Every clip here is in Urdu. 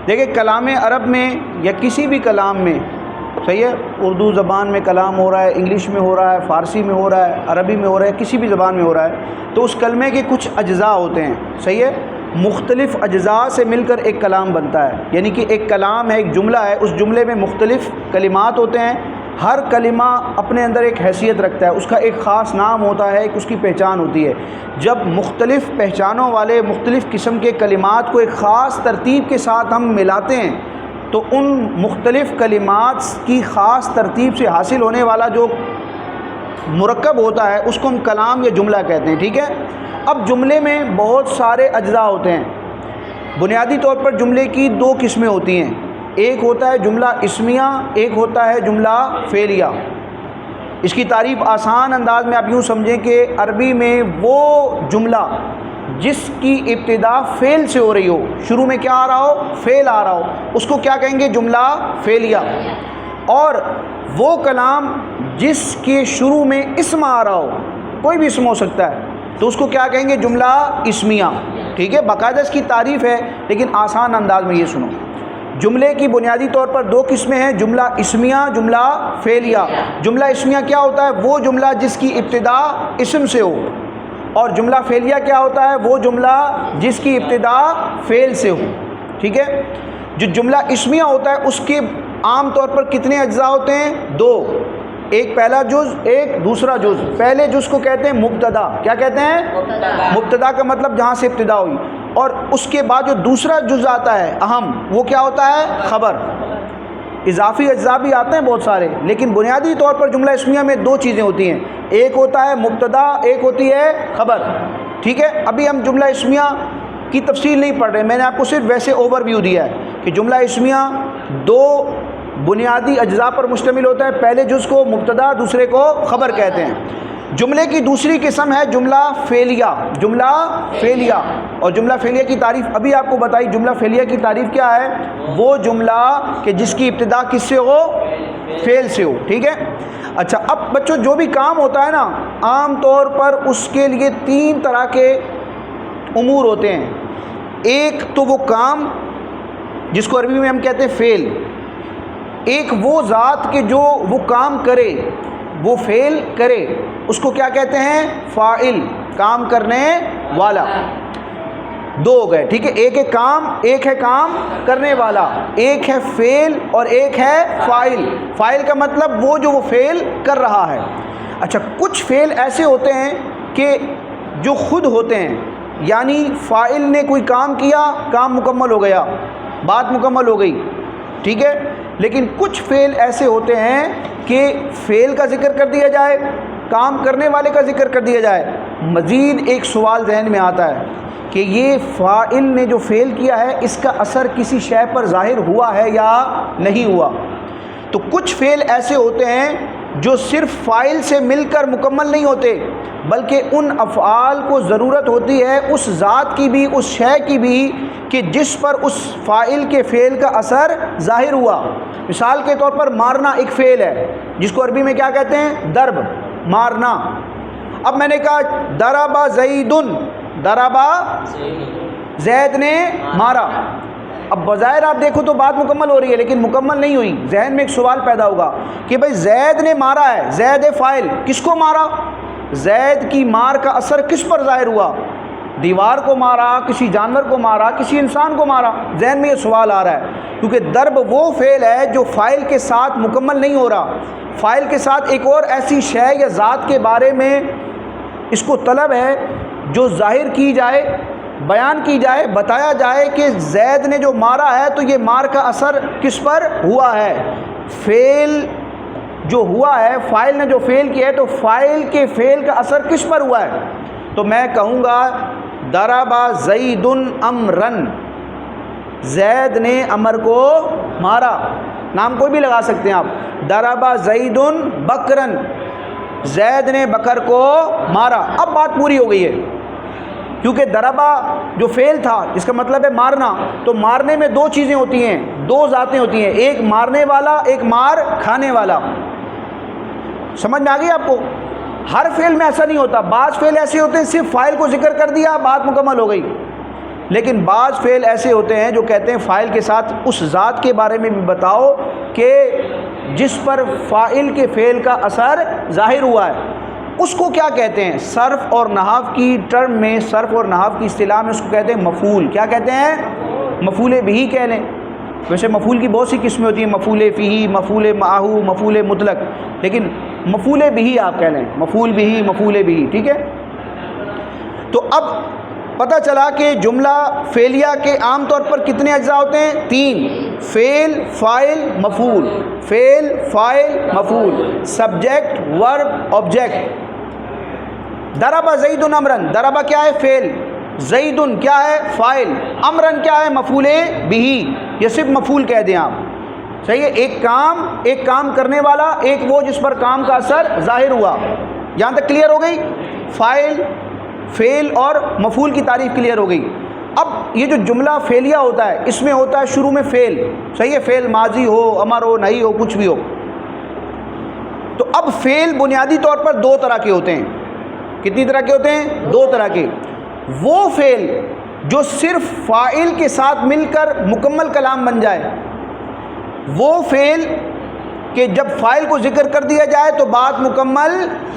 دیکھیں کلام عرب میں یا کسی بھی کلام میں، صحیح ہے، اردو زبان میں کلام ہو رہا ہے، انگلش میں ہو رہا ہے، فارسی میں ہو رہا ہے، عربی میں ہو رہا ہے، کسی بھی زبان میں ہو رہا ہے، تو اس کلمے کے کچھ اجزاء ہوتے ہیں، صحیح ہے، مختلف اجزاء سے مل کر ایک کلام بنتا ہے، یعنی کہ ایک کلام ہے، ایک جملہ ہے، اس جملے میں مختلف کلمات ہوتے ہیں، ہر کلمہ اپنے اندر ایک حیثیت رکھتا ہے، اس کا ایک خاص نام ہوتا ہے، ایک اس کی پہچان ہوتی ہے۔ جب مختلف پہچانوں والے مختلف قسم کے کلمات کو ایک خاص ترتیب کے ساتھ ہم ملاتے ہیں تو ان مختلف کلمات کی خاص ترتیب سے حاصل ہونے والا جو مرکب ہوتا ہے اس کو ہم کلام یا جملہ کہتے ہیں، ٹھیک ہے۔ اب جملے میں بہت سارے اجزاء ہوتے ہیں۔ بنیادی طور پر جملے کی دو قسمیں ہوتی ہیں، ایک ہوتا ہے جملہ اسمیہ، ایک ہوتا ہے جملہ فعلیہ۔ اس کی تعریف آسان انداز میں آپ یوں سمجھیں کہ عربی میں وہ جملہ جس کی ابتدا فعل سے ہو رہی ہو، شروع میں کیا آ رہا ہو؟ فعل آ رہا ہو، اس کو کیا کہیں گے؟ جملہ فعلیہ۔ اور وہ کلام جس کے شروع میں اسم آ رہا ہو، کوئی بھی اسم ہو سکتا ہے، تو اس کو کیا کہیں گے؟ جملہ اسمیہ، ٹھیک ہے۔ باقاعدہ اس کی تعریف ہے لیکن آسان انداز میں یہ سنو۔ جملے کی بنیادی طور پر دو قسمیں ہیں، جملہ اسمیہ، جملہ فعلیہ۔ جملہ اسمیہ کیا ہوتا ہے؟ وہ جملہ جس کی ابتدا اسم سے ہو، اور جملہ فعلیہ کیا ہوتا ہے؟ وہ جملہ جس کی ابتدا فعل سے ہو، ٹھیک ہے۔ جو جملہ اسمیہ ہوتا ہے اس کے عام طور پر کتنے اجزاء ہوتے ہیں؟ دو، ایک پہلا جز، ایک دوسرا جز۔ پہلے جز کو کہتے ہیں مبتدا، کیا کہتے ہیں؟ مبتدا کا مطلب جہاں سے ابتدا ہوئی، اور اس کے بعد جو دوسرا جز آتا ہے اہم، وہ کیا ہوتا ہے؟ خبر۔ اضافی اجزاء بھی آتے ہیں بہت سارے، لیکن بنیادی طور پر جملہ اسمیہ میں دو چیزیں ہوتی ہیں، ایک ہوتا ہے مبتدا، ایک ہوتی ہے خبر، ٹھیک ہے۔ ابھی ہم جملہ اسمیہ کی تفصیل نہیں پڑھ رہے، میں نے آپ کو صرف ویسے اوور ویو دیا ہے کہ جملہ اسمیہ دو بنیادی اجزاء پر مشتمل ہوتا ہے، پہلے جز کو مبتدا، دوسرے کو خبر کہتے ہیں۔ جملے کی دوسری قسم ہے جملہ فعلیہ، جملہ فعلیہ۔ اور جملہ فعلیہ کی تعریف ابھی آپ کو بتائی، جملہ فعلیہ کی تعریف کیا ہے؟ وہ جملہ کہ جس کی ابتدا کس سے ہو؟ فعل سے ہو، ٹھیک ہے۔ اچھا، اب بچوں جو بھی کام ہوتا ہے نا، عام طور پر اس کے لیے تین طرح کے امور ہوتے ہیں۔ ایک تو وہ کام جس کو عربی میں ہم کہتے ہیں فعل، ایک وہ ذات کہ جو وہ کام کرے، وہ فعل کرے، اس کو کیا کہتے ہیں؟ فاعل، کام کرنے والا۔ دو ہو گئے، ٹھیک ہے۔ ایک ہے کام، ایک ہے کام کرنے والا، ایک ہے فعل اور ایک ہے فاعل۔ فاعل کا مطلب وہ جو وہ فعل کر رہا ہے۔ اچھا، کچھ فعل ایسے ہوتے ہیں کہ جو خود ہوتے ہیں، یعنی فاعل نے کوئی کام کیا، کام مکمل ہو گیا، بات مکمل ہو گئی، ٹھیک ہے۔ لیکن کچھ فعل ایسے ہوتے ہیں کہ فعل کا ذکر کر دیا جائے، کام کرنے والے کا ذکر کر دیا جائے، مزید ایک سوال ذہن میں آتا ہے کہ یہ فاعل نے جو فعل کیا ہے اس کا اثر کسی شے پر ظاہر ہوا ہے یا نہیں ہوا۔ تو کچھ فعل ایسے ہوتے ہیں جو صرف فاعل سے مل کر مکمل نہیں ہوتے، بلکہ ان افعال کو ضرورت ہوتی ہے اس ذات کی بھی، اس شے کی بھی کہ جس پر اس فاعل کے فعل کا اثر ظاہر ہوا۔ مثال کے طور پر مارنا ایک فعل ہے جس کو عربی میں کیا کہتے ہیں؟ ضرب، مارنا۔ اب میں نے کہا ضرب زید، ضرب زید نے مارا۔ اب بظاہر آپ دیکھو تو بات مکمل ہو رہی ہے لیکن مکمل نہیں ہوئی۔ ذہن میں ایک سوال پیدا ہوگا کہ بھئی زید نے مارا ہے، زید فاعل، کس کو مارا؟ زید کی مار کا اثر کس پر ظاہر ہوا؟ دیوار کو مارا، کسی جانور کو مارا، کسی انسان کو مارا؟ ذہن میں یہ سوال آ رہا ہے کیونکہ ضرب وہ فعل ہے جو فاعل کے ساتھ مکمل نہیں ہو رہا۔ فاعل کے ساتھ ایک اور ایسی شے یا ذات کے بارے میں اس کو طلب ہے جو ظاہر کی جائے، بیان کی جائے، بتایا جائے کہ زید نے جو مارا ہے تو یہ مار کا اثر کس پر ہوا ہے؟ فعل جو ہوا ہے، فاعل نے جو فعل کیا ہے تو فاعل کے فعل کا اثر کس پر ہوا ہے؟ تو میں کہوں گا ضرب زید امرن، زید نے امر کو مارا۔ نام کوئی بھی لگا سکتے ہیں آپ۔ ضرب زید بکرن، زید نے بکر کو مارا۔ اب بات پوری ہو گئی ہے کیونکہ ضربہ جو فعل تھا جس کا مطلب ہے مارنا، تو مارنے میں دو چیزیں ہوتی ہیں، دو ذاتیں ہوتی ہیں، ایک مارنے والا، ایک مار کھانے والا۔ سمجھ میں آ گئی آپ کو؟ ہر فعل میں ایسا نہیں ہوتا، بعض فعل ایسے ہوتے ہیں صرف فاعل کو ذکر کر دیا، بات مکمل ہو گئی، لیکن بعض فعل ایسے ہوتے ہیں جو کہتے ہیں فاعل کے ساتھ اس ذات کے بارے میں بھی بتاؤ کہ جس پر فاعل کے فعل کا اثر ظاہر ہوا ہے، اس کو کیا کہتے ہیں؟ صرف اور نحو کی ٹرم میں، صرف اور نحو کی اصطلاح میں اس کو کہتے ہیں مفعول۔ کیا کہتے ہیں؟ مفعول بہ کہہ لیں۔ ویسے مفعول کی بہت سی قسمیں ہوتی ہیں، مفعول فیہ، مفعول معہ، مفعول مطلق، لیکن مفعول بہ آپ کہہ لیں، مفعول بہ، مفعول بہ، ٹھیک ہے؟ تو اب پتہ چلا کہ جملہ فعلیہ کے عام طور پر کتنے اجزاء ہوتے ہیں؟ 3، فعل، فاعل، مفعول، فعل، فاعل، مفعول، سبجیکٹ، ورب، آبجیکٹ۔ ضرب زید امرن، ضرب کیا ہے؟ فعل، زید کیا ہے؟ فاعل، امرن کیا ہے؟ مفعول بہ۔ یہ صرف مفعول کہہ دیں آپ، صحیح ہے؟ ایک کام کرنے والا، ایک وہ جس پر کام کا اثر ظاہر ہوا۔ یہاں تک کلیئر ہو گئی؟ فاعل، فعل اور مفعول کی تعریف کلیئر ہو گئی۔ اب یہ جو جملہ فعلیہ ہوتا ہے، اس میں ہوتا ہے شروع میں فعل، صحیح ہے؟ فعل ماضی ہو، امر ہو، نہیں ہو، کچھ بھی ہو۔ تو اب فعل بنیادی طور پر 2 طرح کے ہوتے ہیں۔ کتنی طرح کے ہوتے ہیں؟ 2 طرح کے۔ وہ فعل جو صرف فاعل کے ساتھ مل کر مکمل کلام بن جائے، وہ فعل کہ جب فاعل کو ذکر کر دیا جائے تو بات مکمل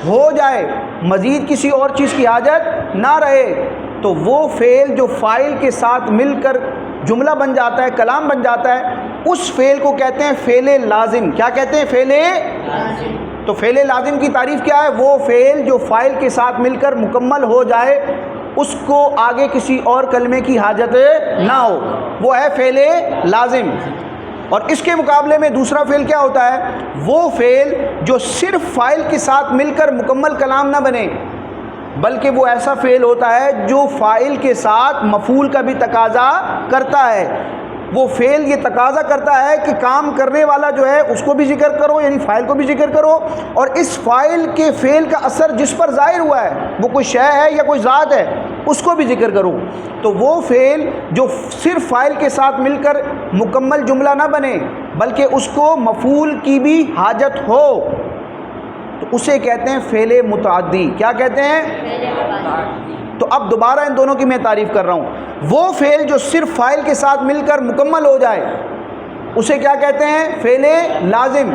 ہو جائے، مزید کسی اور چیز کی حاجت نہ رہے، تو وہ فعل جو فاعل کے ساتھ مل کر جملہ بن جاتا ہے، کلام بن جاتا ہے، اس فعل کو کہتے ہیں فعل لازم۔ کیا کہتے ہیں؟ فعل لازم۔ تو فعل لازم کی تعریف کیا ہے؟ وہ فعل جو فاعل کے ساتھ مل کر مکمل ہو جائے، اس کو آگے کسی اور کلمے کی حاجت نہ ہو، وہ ہے فعل لازم۔ اور اس کے مقابلے میں دوسرا فعل کیا ہوتا ہے؟ وہ فعل جو صرف فاعل کے ساتھ مل کر مکمل کلام نہ بنے، بلکہ وہ ایسا فعل ہوتا ہے جو فاعل کے ساتھ مفعول کا بھی تقاضا کرتا ہے۔ وہ فعل یہ تقاضا کرتا ہے کہ کام کرنے والا جو ہے اس کو بھی ذکر کرو، یعنی فاعل کو بھی ذکر کرو، اور اس فاعل کے فعل کا اثر جس پر ظاہر ہوا ہے، وہ کوئی شے ہے یا کوئی ذات ہے، اس کو بھی ذکر کرو۔ تو وہ فعل جو صرف فاعل کے ساتھ مل کر مکمل جملہ نہ بنے، بلکہ اس کو مفعول کی بھی حاجت ہو، تو اسے کہتے ہیں فعل متعدی۔ کیا کہتے ہیں؟ تو اب دوبارہ ان دونوں کی میں تعریف کر رہا ہوں۔ وہ فعل جو صرف فاعل کے ساتھ مل کر مکمل ہو جائے، اسے کیا کہتے ہیں؟ فعل لازم۔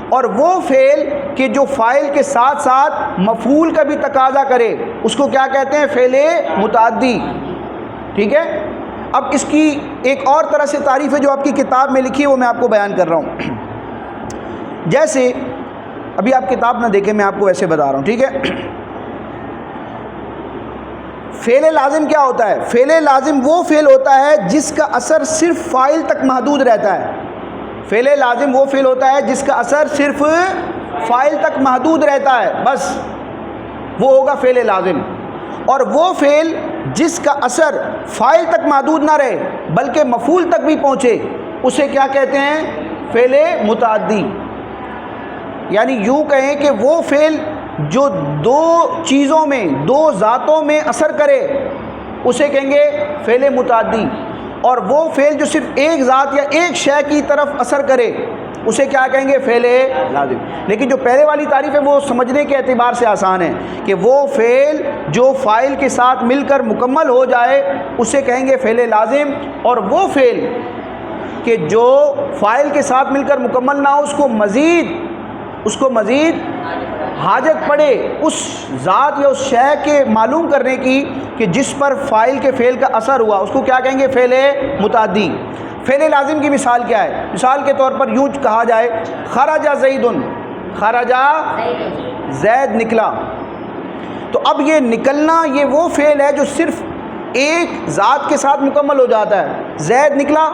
اور وہ فعل کہ جو فاعل کے ساتھ ساتھ مفعول کا بھی تقاضا کرے، اس کو کیا کہتے ہیں؟ فعل متعدی۔ ٹھیک ہے؟ اب اس کی ایک اور طرح سے تعریف ہے جو آپ کی کتاب میں لکھی ہے، وہ میں آپ کو بیان کر رہا ہوں۔ جیسے ابھی آپ کتاب نہ دیکھیں، میں آپ کو ایسے بتا رہا ہوں، ٹھیک ہے؟ فعل لازم کیا ہوتا ہے؟ فعل لازم وہ فعل ہوتا ہے جس کا اثر صرف فاعل تک محدود رہتا ہے۔ فعل لازم وہ فعل ہوتا ہے جس کا اثر صرف فاعل تک محدود رہتا ہے، بس وہ ہوگا فعل لازم۔ اور وہ فعل جس کا اثر فاعل تک محدود نہ رہے بلکہ مفعول تک بھی پہنچے، اسے کیا کہتے ہیں؟ فعل متعدی۔ یعنی یوں کہیں کہ وہ فعل جو 2 چیزوں میں، 2 ذاتوں میں اثر کرے، اسے کہیں گے فعل متعدی۔ اور وہ فعل جو صرف ایک ذات یا ایک شے کی طرف اثر کرے، اسے کیا کہیں گے؟ فعل لازم۔ لیکن جو پہلے والی تعریف ہے وہ سمجھنے کے اعتبار سے آسان ہے کہ وہ فعل جو فاعل کے ساتھ مل کر مکمل ہو جائے، اسے کہیں گے فعل لازم۔ اور وہ فعل کہ جو فاعل کے ساتھ مل کر مکمل نہ ہو، اس کو مزید حاجت پڑے اس ذات یا اس شے کے معلوم کرنے کی کہ جس پر فاعل کے فعل کا اثر ہوا، اس کو کیا کہیں گے؟ فعل متعدی۔ فعل لازم کی مثال کیا ہے؟ مثال کے طور پر یوں کہا جائے خرج زید، خرج زید نکلا۔ تو اب یہ نکلنا، یہ وہ فعل ہے جو صرف ایک ذات کے ساتھ مکمل ہو جاتا ہے۔ زید نکلا،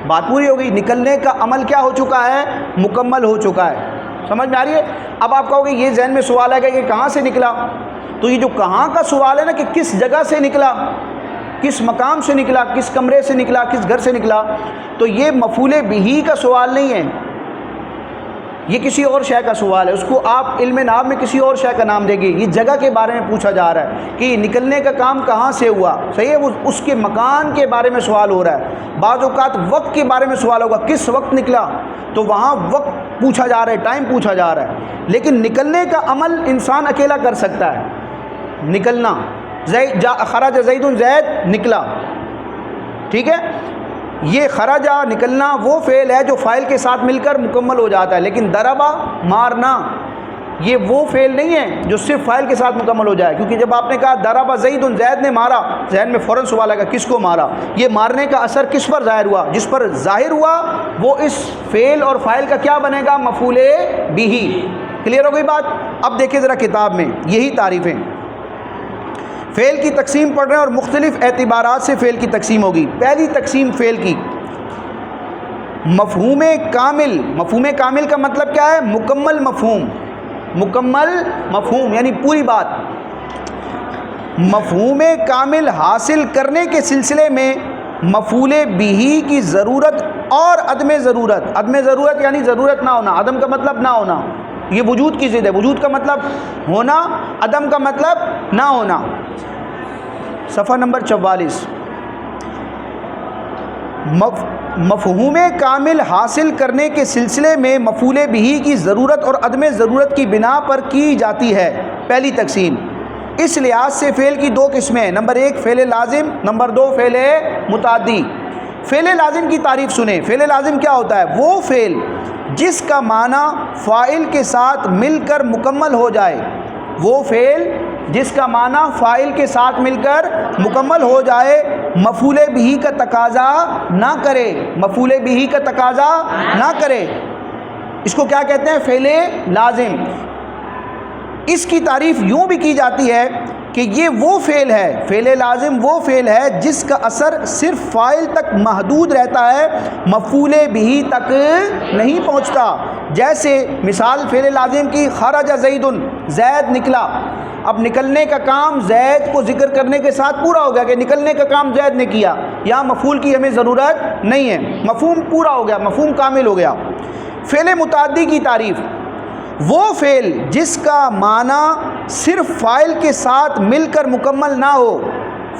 بات پوری ہو گئی، نکلنے کا عمل کیا ہو چکا ہے؟ مکمل ہو چکا ہے۔ سمجھ میں آ رہی ہے؟ اب آپ کہو گے یہ ذہن میں سوال ہے کہ کہاں سے نکلا؟ تو یہ جو کہاں کا سوال ہے نا، کہ کس جگہ سے نکلا، کس مقام سے نکلا، کس کمرے سے نکلا، کس گھر سے نکلا، تو یہ مفعول بہ کا سوال نہیں ہے، یہ کسی اور شے کا سوال ہے۔ اس کو آپ علم نحو میں کسی اور شے کا نام دیں گے۔ یہ جگہ کے بارے میں پوچھا جا رہا ہے کہ یہ نکلنے کا کام کہاں سے ہوا، صحیح ہے؟ وہ اس کے مکان کے بارے میں سوال ہو رہا ہے۔ بعض اوقات وقت کے بارے میں سوال ہوگا، کس وقت نکلا، تو وہاں وقت پوچھا جا رہا ہے، ٹائم پوچھا جا رہا ہے۔ لیکن نکلنے کا عمل انسان اکیلا کر سکتا ہے، نکلنا، خرج زید، زید نکلا، ٹھیک ہے. یہ خرجہ نکلنا وہ فعل ہے جو فاعل کے ساتھ مل کر مکمل ہو جاتا ہے، لیکن ضربہ مارنا یہ وہ فعل نہیں ہے جو صرف فاعل کے ساتھ مکمل ہو جائے. کیونکہ جب آپ نے کہا ضرب زید، زید نے مارا، ذہن میں فوراً سوال آئے گا کس کو مارا. یہ مارنے کا اثر کس پر ظاہر ہوا؟ جس پر ظاہر ہوا وہ اس فعل اور فاعل کا کیا بنے گا؟ مفعول بہ. کلیئر ہو گئی بات؟ اب دیکھیں ذرا کتاب میں یہی تعریفیں. فعل کی تقسیم پڑھ رہے ہیں اور مختلف اعتبارات سے فعل کی تقسیم ہوگی. پہلی تقسیم فعل کی مفہوم کامل. مفہوم کامل کا مطلب کیا ہے؟ مکمل مفہوم. مکمل مفہوم یعنی پوری بات. مفہوم کامل حاصل کرنے کے سلسلے میں مفعول بہ کی ضرورت اور عدم ضرورت. عدم ضرورت یعنی ضرورت نہ ہونا، عدم کا مطلب نہ ہونا. یہ وجود کی ضد ہے. وجود کا مطلب ہونا، عدم کا مطلب نہ ہونا. صفحہ نمبر 44. مفہوم کامل حاصل کرنے کے سلسلے میں مفعول بہ کی ضرورت اور عدم ضرورت کی بنا پر کی جاتی ہے. پہلی تقسیم. اس لحاظ سے فعل کی دو قسمیں ہیں. نمبر 1 فعل لازم، نمبر 2 فعل متعدی. فعل لازم کی تعریف سنیں. فعل لازم کیا ہوتا ہے؟ وہ فعل جس کا معنی فاعل کے ساتھ مل کر مکمل ہو جائے. وہ فعل جس کا معنی فاعل کے ساتھ مل کر مکمل ہو جائے، مفعول بہ کا تقاضا نہ کرے. مفعول بہ کا تقاضا نہ کرے، اس کو کیا کہتے ہیں؟ فعل لازم. اس کی تعریف یوں بھی کی جاتی ہے کہ یہ وہ فعل ہے، فعل لازم وہ فعل ہے جس کا اثر صرف فاعل تک محدود رہتا ہے، مفعول بہ تک نہیں پہنچتا. جیسے مثال فعل لازم کی خرج زید، زید نکلا. اب نکلنے کا کام زید کو ذکر کرنے کے ساتھ پورا ہو گیا کہ نکلنے کا کام زید نے کیا. یہاں مفعول کی ہمیں ضرورت نہیں ہے، مفہوم پورا ہو گیا، مفہوم کامل ہو گیا. فعل متعدی کی تعریف وہ فعل جس کا معنی صرف فاعل کے ساتھ مل کر مکمل نہ ہو.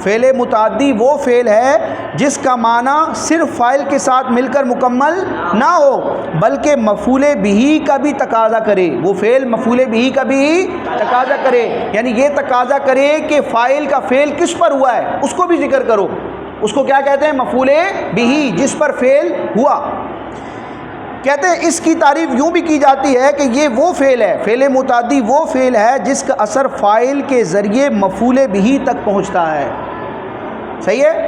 فعل متعدی وہ فعل ہے جس کا معنی صرف فاعل کے ساتھ مل کر مکمل نہ ہو بلکہ مفعول بہ کا بھی تقاضا کرے. وہ فعل مفعول بہ کا بھی تقاضا کرے، یعنی یہ تقاضا کرے کہ فاعل کا فعل کس پر ہوا ہے اس کو بھی ذکر کرو. اس کو کیا کہتے ہیں؟ مفعول بہ، جس پر فعل ہوا. کہتے ہیں اس کی تعریف یوں بھی کی جاتی ہے کہ یہ وہ فعل ہے، فعل متعدی وہ فعل ہے جس کا اثر فاعل کے ذریعے مفعول بہ تک پہنچتا ہے. صحیح ہے؟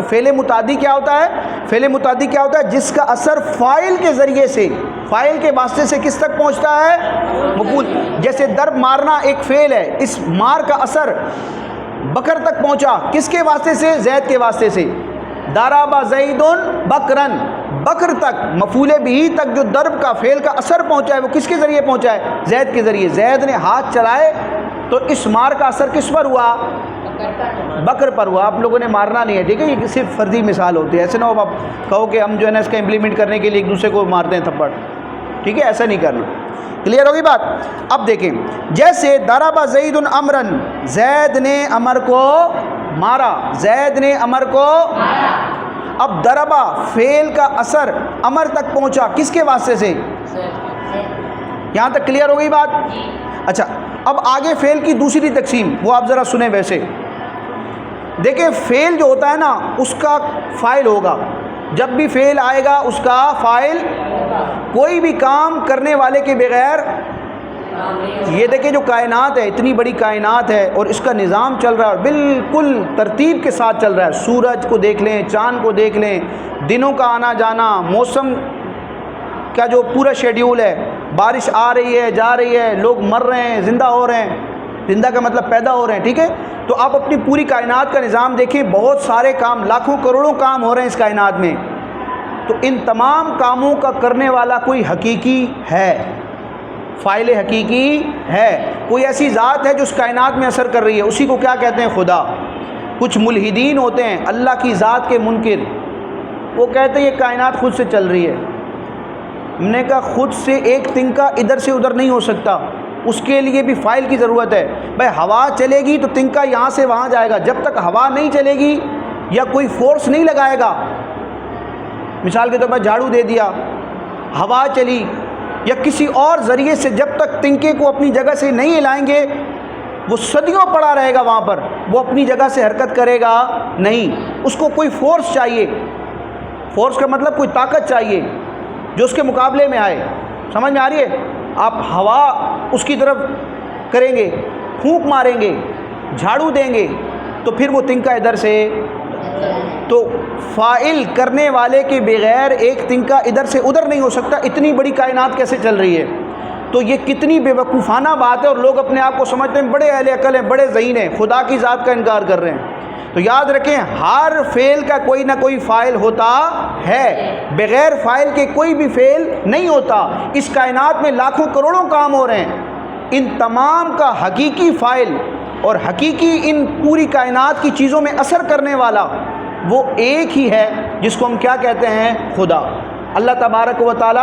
فعل متعدی کیا ہوتا ہے؟ فعل متعدی کیا ہوتا ہے؟ جس کا اثر فاعل کے ذریعے سے، فاعل کے واسطے سے کس تک پہنچتا ہے؟ مفعول. جیسے ضرب مارنا ایک فعل ہے، اس مار کا اثر بکر تک پہنچا. کس کے واسطے سے؟ زید کے واسطے سے. ضرب زید بکرن، بکر تک، مفعول بہ تک جو ضرب کا فعل کا اثر پہنچا ہے وہ کس کے ذریعے پہنچا ہے؟ زید کے ذریعے. زید نے ہاتھ چلائے تو اس مار کا اثر کس پر ہوا؟ بکر پر ہوا. آپ لوگوں نے مارنا نہیں ہے، ٹھیک ہے؟ یہ صرف فرضی مثال ہوتی ہے. ایسے نہ ہو آپ کہو کہ ہم جو ہے نا اس کا امپلیمنٹ کرنے کے لیے ایک دوسرے کو مارتے ہیں تھپڑ، ٹھیک ہے؟ ایسا نہیں کرنا. کلیئر ہوگی بات؟ اب دیکھیں جیسے ضرب زید امرن، زید نے امر کو مارا. زید نے امر کو مارا. اب ضربہ فعل کا اثر امر تک پہنچا کس کے واسطے سے؟ یہاں تک کلیئر ہو گئی بات؟ اچھا اب آگے فعل کی دوسری تقسیم، وہ آپ ذرا سنیں. ویسے دیکھیں فعل جو ہوتا ہے نا اس کا فاعل ہوگا. جب بھی فعل آئے گا اس کا فاعل. کوئی بھی کام کرنے والے کے بغیر، یہ دیکھیں جو کائنات ہے، اتنی بڑی کائنات ہے اور اس کا نظام چل رہا ہے اور بالکل ترتیب کے ساتھ چل رہا ہے. سورج کو دیکھ لیں، چاند کو دیکھ لیں، دنوں کا آنا جانا، موسم کا جو پورا شیڈیول ہے، بارش آ رہی ہے جا رہی ہے، لوگ مر رہے ہیں زندہ ہو رہے ہیں. زندہ کا مطلب پیدا ہو رہے ہیں، ٹھیک ہے؟ تو آپ اپنی پوری کائنات کا نظام دیکھیں، بہت سارے کام، لاکھوں کروڑوں کام ہو رہے ہیں اس کائنات میں. تو ان تمام کاموں کا کرنے والا کوئی حقیقی ہے، فاعل حقیقی ہے. کوئی ایسی ذات ہے جو اس کائنات میں اثر کر رہی ہے، اسی کو کیا کہتے ہیں؟ خدا. کچھ ملحدین ہوتے ہیں اللہ کی ذات کے منکر، وہ کہتے ہیں یہ کائنات خود سے چل رہی ہے. ہم نے کہا خود سے ایک تنکا ادھر سے ادھر نہیں ہو سکتا، اس کے لیے بھی فاعل کی ضرورت ہے. بھائی ہوا چلے گی تو تنکا یہاں سے وہاں جائے گا. جب تک ہوا نہیں چلے گی یا کوئی فورس نہیں لگائے گا، مثال کے طور پر جھاڑو دے دیا، ہوا چلی یا کسی اور ذریعے سے، جب تک تنکے کو اپنی جگہ سے نہیں ہلائیں گے وہ صدیوں پڑا رہے گا وہاں پر، وہ اپنی جگہ سے حرکت کرے گا نہیں، اس کو کوئی فورس چاہیے، فورس کا مطلب کوئی طاقت چاہیے جو اس کے مقابلے میں آئے. سمجھ میں آ رہی ہے؟ آپ ہوا اس کی طرف کریں گے، پھونک ماریں گے، جھاڑو دیں گے تو پھر وہ تنکا ادھر سے، تو فاعل کرنے والے کے بغیر ایک تنکا ادھر سے ادھر نہیں ہو سکتا. اتنی بڑی کائنات کیسے چل رہی ہے؟ تو یہ کتنی بے وقوفانہ بات ہے، اور لوگ اپنے آپ کو سمجھتے ہیں بڑے اہل عقل ہیں، بڑے ذہین ہیں، خدا کی ذات کا انکار کر رہے ہیں. تو یاد رکھیں ہر فعل کا کوئی نہ کوئی فاعل ہوتا ہے، بغیر فاعل کے کوئی بھی فعل نہیں ہوتا. اس کائنات میں لاکھوں کروڑوں کام ہو رہے ہیں، ان تمام کا حقیقی فاعل اور حقیقی ان پوری کائنات کی چیزوں میں اثر کرنے والا وہ ایک ہی ہے، جس کو ہم کیا کہتے ہیں؟ خدا. اللہ تبارک و تعالی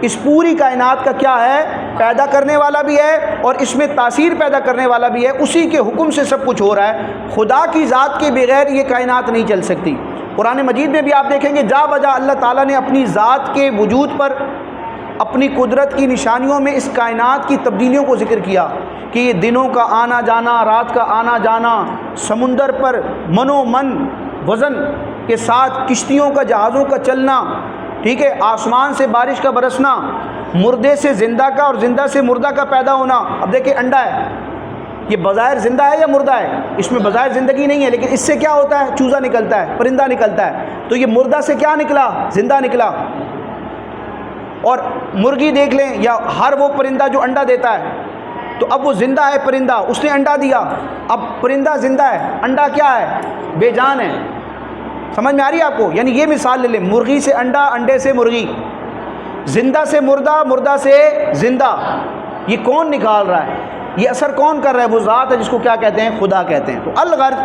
اس پوری کائنات کا کیا ہے؟ پیدا کرنے والا بھی ہے اور اس میں تاثیر پیدا کرنے والا بھی ہے. اسی کے حکم سے سب کچھ ہو رہا ہے. خدا کی ذات کے بغیر یہ کائنات نہیں چل سکتی. قرآن مجید میں بھی آپ دیکھیں گے جا بجا اللہ تعالیٰ نے اپنی ذات کے وجود پر، اپنی قدرت کی نشانیوں میں اس کائنات کی تبدیلیوں کو ذکر کیا کہ یہ دنوں کا آنا جانا، رات کا آنا جانا، سمندر پر منو من وزن کے ساتھ کشتیوں کا، جہازوں کا چلنا، ٹھیک ہے، آسمان سے بارش کا برسنا، مردے سے زندہ کا اور زندہ سے مردہ کا پیدا ہونا. اب دیکھیں انڈا ہے، یہ بظاہر زندہ ہے یا مردہ ہے؟ اس میں بظاہر زندگی نہیں ہے، لیکن اس سے کیا ہوتا ہے؟ چوزا نکلتا ہے، پرندہ نکلتا ہے. تو یہ مردہ سے کیا نکلا؟ زندہ نکلا. اور مرغی دیکھ لیں یا ہر وہ پرندہ جو انڈا دیتا ہے، تو اب وہ زندہ ہے پرندہ، اس نے انڈا دیا، اب پرندہ زندہ ہے، انڈا کیا ہے؟ بے جان ہے. سمجھ میں آ رہی ہے آپ کو؟ یعنی یہ مثال لے لیں، مرغی سے انڈا، انڈے سے مرغی، زندہ سے مردہ، مردہ سے زندہ. یہ کون نکال رہا ہے؟ یہ اثر کون کر رہا ہے؟ وہ ذات ہے جس کو کیا کہتے ہیں؟ خدا کہتے ہیں. تو الغرض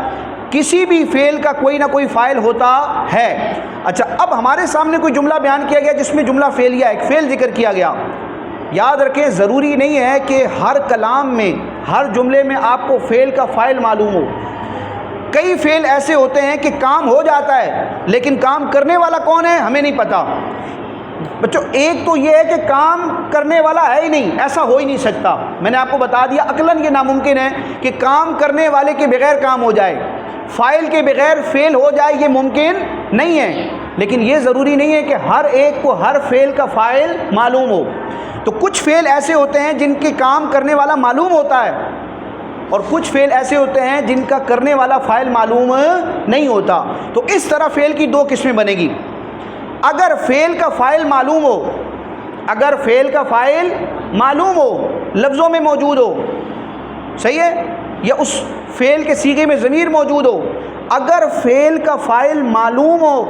کسی بھی فعل کا کوئی نہ کوئی فاعل ہوتا ہے. اچھا، اب ہمارے سامنے کوئی جملہ بیان کیا گیا جس میں جملہ فعلیہ، ایک فعل ذکر کیا گیا. یاد رکھیں ضروری نہیں ہے کہ ہر کلام میں، ہر جملے میں آپ کو فعل کا فاعل معلوم ہو. کئی فعل ایسے ہوتے ہیں کہ کام ہو جاتا ہے لیکن کام کرنے والا کون ہے ہمیں نہیں پتا. بچوں ایک تو یہ ہے کہ کام کرنے والا ہے ہی نہیں، ایسا ہو ہی نہیں سکتا. میں نے آپ کو بتا دیا عقلاً یہ ناممکن ہے کہ کام کرنے والے کے بغیر کام ہو جائے، فاعل کے بغیر فعل ہو جائے، یہ ممکن نہیں ہے. لیکن یہ ضروری نہیں ہے کہ ہر ایک کو ہر فعل کا فاعل معلوم ہو. تو کچھ فعل ایسے ہوتے ہیں جن کے کام کرنے والا معلوم ہوتا ہے، اور کچھ فعل ایسے ہوتے ہیں جن کا کرنے والا فاعل معلوم نہیں ہوتا. تو اس طرح فعل کی دو قسمیں بنے گی. اگر فعل کا فاعل معلوم ہو، اگر فعل کا فاعل معلوم ہو، لفظوں میں موجود ہو، صحیح ہے، یا اس فعل کے صیغے میں ضمیر موجود ہو، اگر فعل کا فاعل معلوم ہو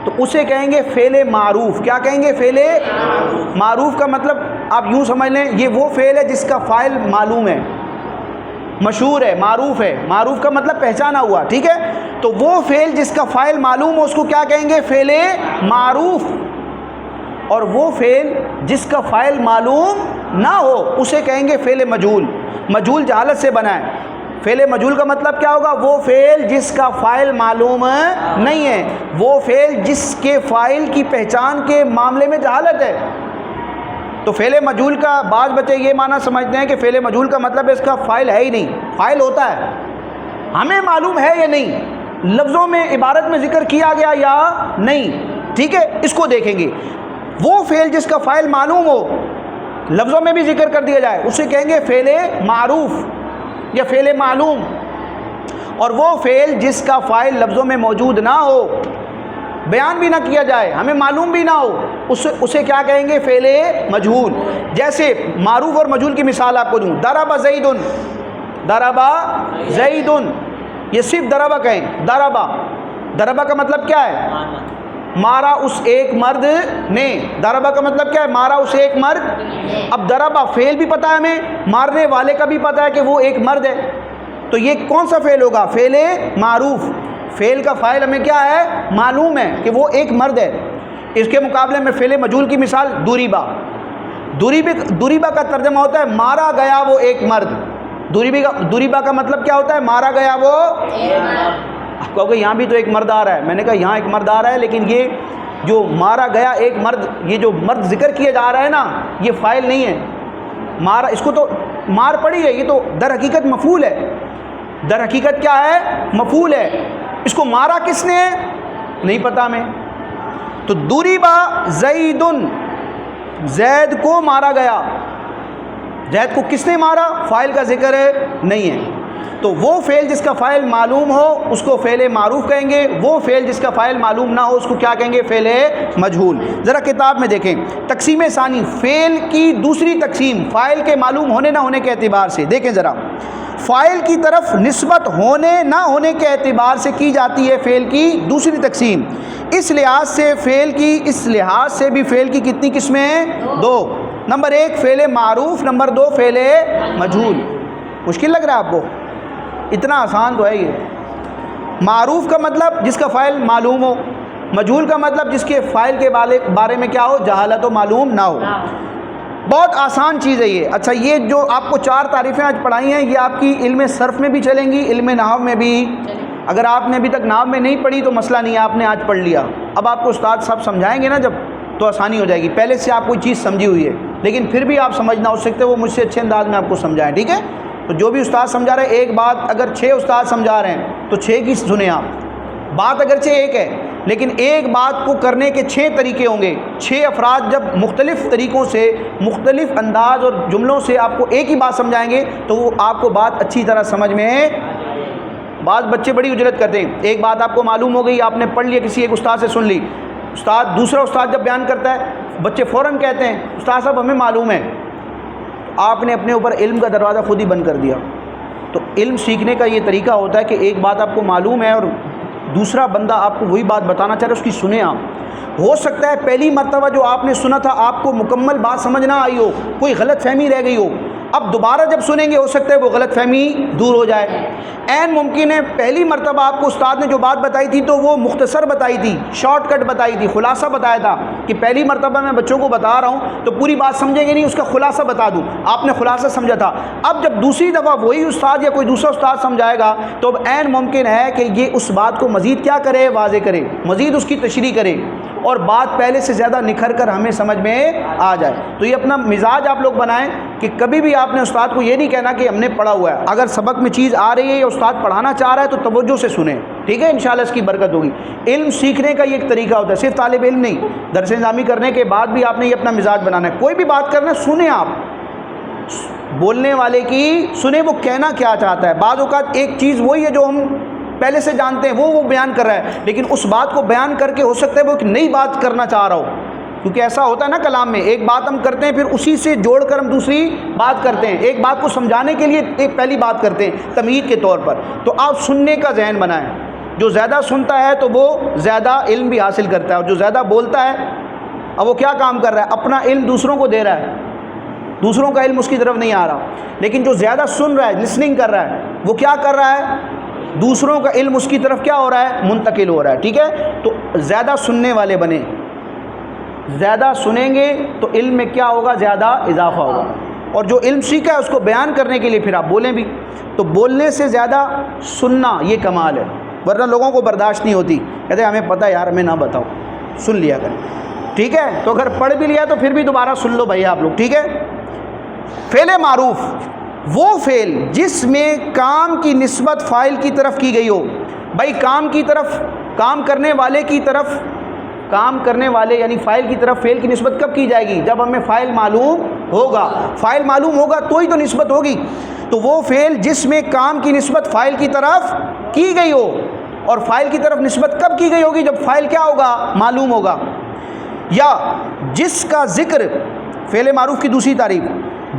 تو اسے کہیں گے فعل معروف. کیا کہیں گے؟ فعل معروف. کا مطلب آپ یوں سمجھ لیں یہ وہ فعل ہے جس کا فاعل معلوم ہے، مشہور ہے، معروف ہے. معروف کا مطلب پہچانا ہوا، ٹھیک ہے. تو وہ فعل جس کا فاعل معلوم ہو اس کو کیا کہیں گے؟ فعل معروف. اور وہ فعل جس کا فاعل معلوم نہ ہو اسے کہیں گے فعل مجہول. مجہول جہالت سے بنا ہے. فعل مجہول کا مطلب کیا ہوگا؟ وہ فعل جس کا فاعل معلوم نہیں ہے، وہ فعل جس کے فاعل کی پہچان کے معاملے میں جہالت ہے. تو فعل مجہول کا بعض بچے یہ معنی سمجھتے ہیں کہ فعل مجہول کا مطلب ہے اس کا فاعل ہے ہی نہیں. فاعل ہوتا ہے، ہمیں معلوم ہے یا نہیں، لفظوں میں عبارت میں ذکر کیا گیا یا نہیں، ٹھیک ہے. اس کو دیکھیں گے. وہ فعل جس کا فاعل معلوم ہو، لفظوں میں بھی ذکر کر دیا جائے، اسے کہیں گے فعل معروف یا فعل معلوم. اور وہ فعل جس کا فاعل لفظوں میں موجود نہ ہو، بیان بھی نہ کیا جائے، ہمیں معلوم بھی نہ ہو، اسے کیا کہیں گے؟ فعل مجہول. جیسے معروف اور مجہول کی مثال آپ کو دوں، ضرب زید، ضرب زید، یہ صرف ضرب کہیں. ضرب کا مطلب کیا ہے؟ مارا اس ایک مرد نے. ضرب کا مطلب کیا ہے؟ مارا اس ایک مرد. اب ضرب فعل بھی پتہ ہے ہمیں، مارنے والے کا بھی پتہ ہے کہ وہ ایک مرد ہے. تو یہ کون سا فعل ہوگا؟ فعل معروف. فعل کا فاعل ہمیں کیا ہے؟ معلوم ہے کہ وہ ایک مرد ہے. اس کے مقابلے میں فعل مجہول کی مثال دوریبا. دوریبا کا ترجمہ ہوتا ہے مارا گیا وہ ایک مرد. دوریبا کا مطلب کیا ہوتا ہے؟ مارا گیا وہ. آپ کہو گے یہاں بھی تو ایک مرد آ رہا ہے. میں نے کہا یہاں ایک مرد آ رہا ہے، لیکن یہ جو مارا گیا ایک مرد، یہ جو مرد ذکر کیا جا رہا ہے نا، یہ فاعل نہیں ہے. مارا اس کو تو مار پڑی ہے، یہ تو در حقیقت مفعول ہے، در حقیقت کیا ہے؟ مفعول ہے. اس کو مارا کس نے ہے؟ نہیں پتا ہمیں. تو ضرب زید، زید کو مارا گیا. زید کو کس نے مارا؟ فاعل کا ذکر نہیں ہے. تو وہ فعل جس کا فاعل معلوم ہو اس کو فعل معروف کہیں گے، وہ فعل جس کا فاعل معلوم نہ ہو اس کو کیا کہیں گے؟ فعل مجہول. ذرا کتاب میں دیکھیں تقسیم ثانی، فعل کی دوسری تقسیم فاعل کے معلوم ہونے نہ ہونے کے اعتبار سے. دیکھیں ذرا، فاعل کی طرف نسبت ہونے نہ ہونے کے اعتبار سے کی جاتی ہے فعل کی دوسری تقسیم. اس لحاظ سے فعل کی، اس لحاظ سے بھی فعل کی کتنی قسمیں ہیں؟ دو. نمبر ایک فعل معروف، نمبر دو فعل مجہول. مشکل لگ رہا ہے آپ کو؟ اتنا آسان تو ہے یہ. معروف کا مطلب جس کا فاعل معلوم ہو، مجہول کا مطلب جس کے فاعل کے بارے میں کیا ہو؟ جہالت و معلوم نہ ہو. بہت آسان چیز ہے یہ. اچھا، یہ جو آپ کو 4 تعریفیں آج پڑھائی ہیں یہ آپ کی علم صرف میں بھی چلیں گی، علم نحو میں بھی. اگر آپ نے ابھی تک نحو میں نہیں پڑھی تو مسئلہ نہیں ہے، آپ نے آج پڑھ لیا. اب آپ کو استاد صاحب سمجھائیں گے نا جب، تو آسانی ہو جائے گی. پہلے سے آپ کوئی چیز سمجھی ہوئی ہے لیکن پھر بھی آپ سمجھنا ہو سکتے وہ مجھ سے اچھے انداز میں آپ کو سمجھائیں. ٹھیک ہے؟ تو جو بھی استاد سمجھا رہے ہیں، ایک بات اگر 6 استاد سمجھا رہے ہیں تو 6 کی سنیں آپ. بات اگرچہ ایک ہے لیکن ایک بات کو کرنے کے 6 طریقے ہوں گے. 6 افراد جب مختلف طریقوں سے، مختلف انداز اور جملوں سے آپ کو ایک ہی بات سمجھائیں گے تو وہ آپ کو بات اچھی طرح سمجھ میں. بعض بچے بڑی اجرت کرتے ہیں، ایک بات آپ کو معلوم ہو گئی، آپ نے پڑھ لیا، کسی ایک استاد سے سن لی. دوسرا استاد جب بیان کرتا ہے بچے فوراً کہتے ہیں استاد صاحب ہمیں معلوم ہے. آپ نے اپنے اوپر علم کا دروازہ خود ہی بند کر دیا. تو علم سیکھنے کا یہ طریقہ ہوتا ہے کہ ایک بات آپ کو معلوم ہے اور دوسرا بندہ آپ کو وہی بات بتانا چاہ رہا ہے، اس کی سنیں آپ. ہو سکتا ہے پہلی مرتبہ جو آپ نے سنا تھا آپ کو مکمل بات سمجھ نہ آئی ہو، کوئی غلط فہمی رہ گئی ہو. اب دوبارہ جب سنیں گے ہو سکتا ہے وہ غلط فہمی دور ہو جائے. عین ممکن ہے پہلی مرتبہ آپ کو استاد نے جو بات بتائی تھی تو وہ مختصر بتائی تھی، شارٹ کٹ بتائی تھی، خلاصہ بتایا تھا کہ پہلی مرتبہ میں بچوں کو بتا رہا ہوں تو پوری بات سمجھیں گے نہیں، اس کا خلاصہ بتا دوں. آپ نے خلاصہ سمجھا تھا. اب جب دوسری دفعہ وہی استاد یا کوئی دوسرا استاد سمجھائے گا تو اب عین ممکن ہے کہ یہ اس بات کو مزید کیا کرے؟ واضح کرے، مزید اس کی تشریح کرے اور بات پہلے سے زیادہ نکھر کر ہمیں سمجھ میں آ جائے. تو یہ اپنا مزاج آپ لوگ بنائیں کہ کبھی بھی آپ نے استاد کو یہ نہیں کہنا کہ ہم نے پڑھا ہوا ہے. اگر سبق میں چیز آ رہی ہے یا استاد پڑھانا چاہ رہا ہے تو توجہ سے سنیں. ٹھیک ہے؟ انشاءاللہ اس کی برکت ہوگی. علم سیکھنے کا یہ ایک طریقہ ہوتا ہے، صرف طالب علم نہیں، درس نظامی کرنے کے بعد بھی آپ نے یہ اپنا مزاج بنانا ہے. کوئی بھی بات کرنا سنیں، آپ بولنے والے کی سنیں وہ کہنا کیا چاہتا ہے. بعض اوقات ایک چیز وہی ہے جو ہم پہلے سے جانتے ہیں وہ بیان کر رہا ہے لیکن اس بات کو بیان کر کے ہو سکتا ہے وہ ایک نئی بات کرنا چاہ رہا ہو. کیونکہ ایسا ہوتا ہے نا کلام میں، ایک بات ہم کرتے ہیں پھر اسی سے جوڑ کر ہم دوسری بات کرتے ہیں. ایک بات کو سمجھانے کے لیے ایک پہلی بات کرتے ہیں تمہید کے طور پر. تو آپ سننے کا ذہن بنائیں. جو زیادہ سنتا ہے تو وہ زیادہ علم بھی حاصل کرتا ہے، اور جو زیادہ بولتا ہے اب وہ کیا کام کر رہا ہے؟ اپنا علم دوسروں کو دے رہا ہے، دوسروں کا علم اس کی طرف نہیں آ رہا. لیکن جو زیادہ سن رہا ہے، لسننگ کر رہا ہے، وہ کیا کر رہا ہے؟ دوسروں کا علم اس کی طرف کیا ہو رہا ہے؟ منتقل ہو رہا ہے. ٹھیک ہے؟ تو زیادہ سننے والے بنیں. زیادہ سنیں گے تو علم میں کیا ہوگا؟ زیادہ اضافہ ہوگا. اور جو علم سیکھا ہے اس کو بیان کرنے کے لیے پھر آپ بولیں بھی. تو بولنے سے زیادہ سننا یہ کمال ہے، ورنہ لوگوں کو برداشت نہیں ہوتی، کہتے ہیں ہمیں پتہ ہے یار، ہمیں نہ بتاؤ، سن لیا کریں. ٹھیک ہے؟ تو اگر پڑھ بھی لیا تو پھر بھی دوبارہ سن لو بھائی آپ لوگ. ٹھیک ہے؟ فعل معروف وہ فعل جس میں کام کی نسبت فاعل کی طرف کی گئی ہو. بھائی کام کی طرف، کام کرنے والے کی طرف، کام کرنے والے یعنی فاعل کی طرف فعل کی نسبت کب کی جائے گی؟ جب ہمیں فاعل معلوم ہوگا. فاعل معلوم ہوگا تو ہی تو نسبت ہوگی. تو وہ فعل جس میں کام کی نسبت فاعل کی طرف کی گئی ہو. اور فاعل کی طرف نسبت کب کی گئی ہوگی؟ جب فاعل کیا ہوگا؟ معلوم ہوگا. یا جس کا ذکر، فعل معروف کی دوسری تعریف،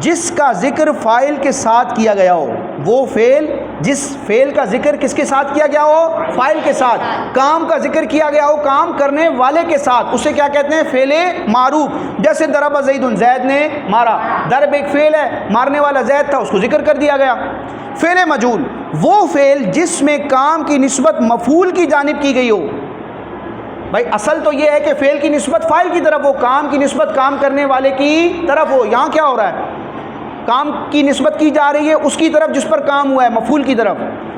جس کا ذکر فاعل کے ساتھ کیا گیا ہو. وہ فعل جس فعل کا ذکر کس کے ساتھ کیا گیا ہو؟ فاعل کے ساتھ. کام کا ذکر کیا گیا ہو کام کرنے والے کے ساتھ، اسے کیا کہتے ہیں؟ فعل معروف. جیسے ضرب زید، زید نے مارا. ضرب ایک فعل ہے، مارنے والا زید تھا، اس کو ذکر کر دیا گیا. فعل مجہول وہ فعل جس میں کام کی نسبت مفعول کی جانب کی گئی ہو. بھائی اصل تو یہ ہے کہ فعل کی نسبت فاعل کی طرف ہو، کام کی نسبت کام کرنے والے کی طرف ہو. یہاں کیا ہو رہا ہے؟ کام کی نسبت کی جا رہی ہے اس کی طرف جس پر کام ہوا ہے، مفعول کی طرف.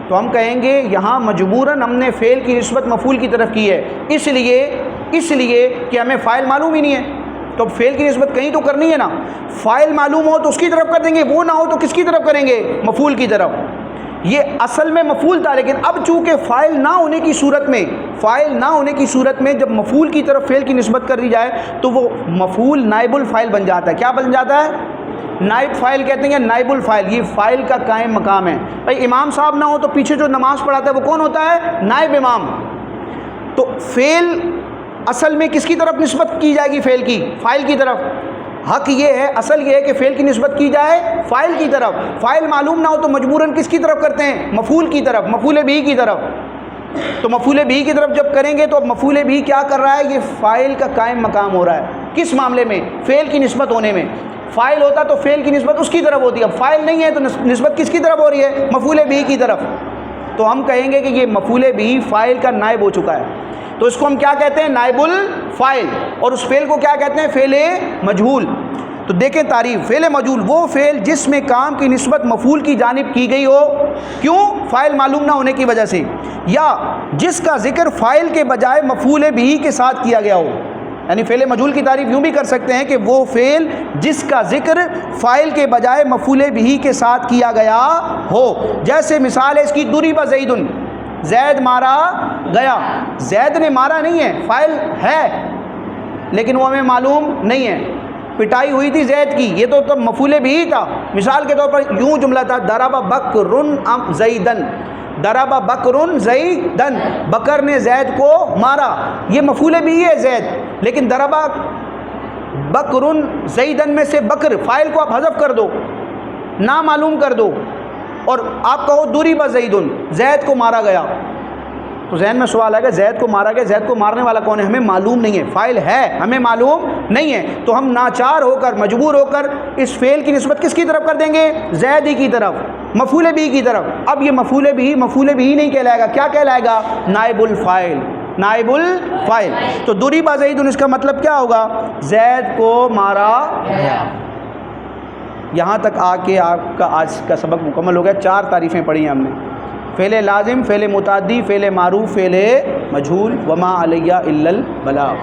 تو ہم کہیں گے یہاں مجبوراً ہم نے فعل کی نسبت مفعول کی طرف کی ہے، اس لیے کہ ہمیں فاعل معلوم ہی نہیں ہے. تو اب فعل کی نسبت کہیں تو کرنی ہے نا. فاعل معلوم ہو تو اس کی طرف کر دیں گے, وہ نہ ہو تو کس کی طرف کریں گے؟ مفعول کی طرف. یہ اصل میں مفعول تھا, لیکن اب چونکہ فاعل نہ ہونے کی صورت میں جب مفعول کی طرف فعل کی نسبت کر دی جائے تو وہ مفعول نائب الفاعل بن جاتا ہے. کیا بن جاتا ہے؟ نائب فاعل کہتے ہیں, نائب الفاعل. یہ فاعل کا قائم مقام ہے. بھائی امام صاحب نہ ہو تو پیچھے جو نماز پڑھاتا ہے وہ کون ہوتا ہے؟ نائب امام. تو فعل اصل میں کس کی طرف نسبت کی جائے گی؟ فعل کی, فاعل کی طرف. حق یہ ہے, اصل یہ ہے کہ فعل کی نسبت کی جائے فاعل کی طرف. فاعل معلوم نہ ہو تو مجبوراً کس کی طرف کرتے ہیں؟ مفعول کی طرف, مفعول بھی کی طرف. تو مفعول بھی کی طرف جب کریں گے تو اب مفعول بھی کیا کر رہا ہے؟ یہ فاعل کا قائم مقام ہو رہا ہے. کس معاملے میں؟ فعل کی نسبت ہونے میں. فاعل ہوتا تو فعل کی نسبت اس کی طرف ہوتی ہے, اب فاعل نہیں ہے تو نسبت کس کی طرف ہو رہی ہے؟ مفعول بھی کی طرف. تو ہم کہیں گے کہ یہ مفعول بھی فاعل کا نائب ہو چکا ہے. تو اس کو ہم کیا کہتے ہیں؟ نائب الفاعل. اور اس فعل کو کیا کہتے ہیں؟ فعل مجہول. تو دیکھیں تعریف, فعل مجہول وہ فعل جس میں کام کی نسبت مفعول کی جانب کی گئی ہو. کیوں؟ فاعل معلوم نہ ہونے کی وجہ سے. یا جس کا ذکر فاعل کے بجائے مفعول بھی کے ساتھ کیا گیا ہو. یعنی فعل مجہول کی تعریف یوں بھی کر سکتے ہیں کہ وہ فعل جس کا ذکر فاعل کے بجائے مفعول بھی کے ساتھ کیا گیا ہو. جیسے مثال ہے اس کی, ضرب زید, زید مارا گیا. زید نے مارا نہیں ہے, فاعل ہے لیکن وہ ہمیں معلوم نہیں ہے. پٹائی ہوئی تھی زید کی, یہ تو تب مفعول بھی تھا. مثال کے طور پر یوں جملہ تھا, ضرب بکر زیدن, ضرب بکر زیدن, بکر نے زید کو مارا. یہ مفعول بھی ہے زید, لیکن ضرب بکر زیدن میں سے بکر فاعل کو آپ حذف کر دو, نہ معلوم کر دو, اور آپ کہو ضرب زیدن, زید کو مارا گیا. تو ذہن میں سوال ہے کہ زید کو مارا گیا, زید کو مارنے والا کون ہے؟ ہمیں معلوم نہیں ہے. فاعل ہے, ہمیں معلوم نہیں ہے. تو ہم ناچار ہو کر, مجبور ہو کر اس فعل کی نسبت کس کی طرف کر دیں گے؟ زید ہی کی طرف, مفعول بھی کی طرف. اب یہ مفعول بھی نہیں کہلائے گا. کیا کہلائے گا؟ نائب الفاعل, نائب الفاعل. تو ضرب زید اس کا مطلب کیا ہوگا؟ زید کو مارا گیا. یہاں تک آ کے آپ کا آج کا سبق مکمل ہو گیا. 4 تعریفیں پڑھی ہیں ہم نے, فعل لازم, فعل متعدی, فعل معروف, فعل مجہول. وما علیہ الا البلاغ.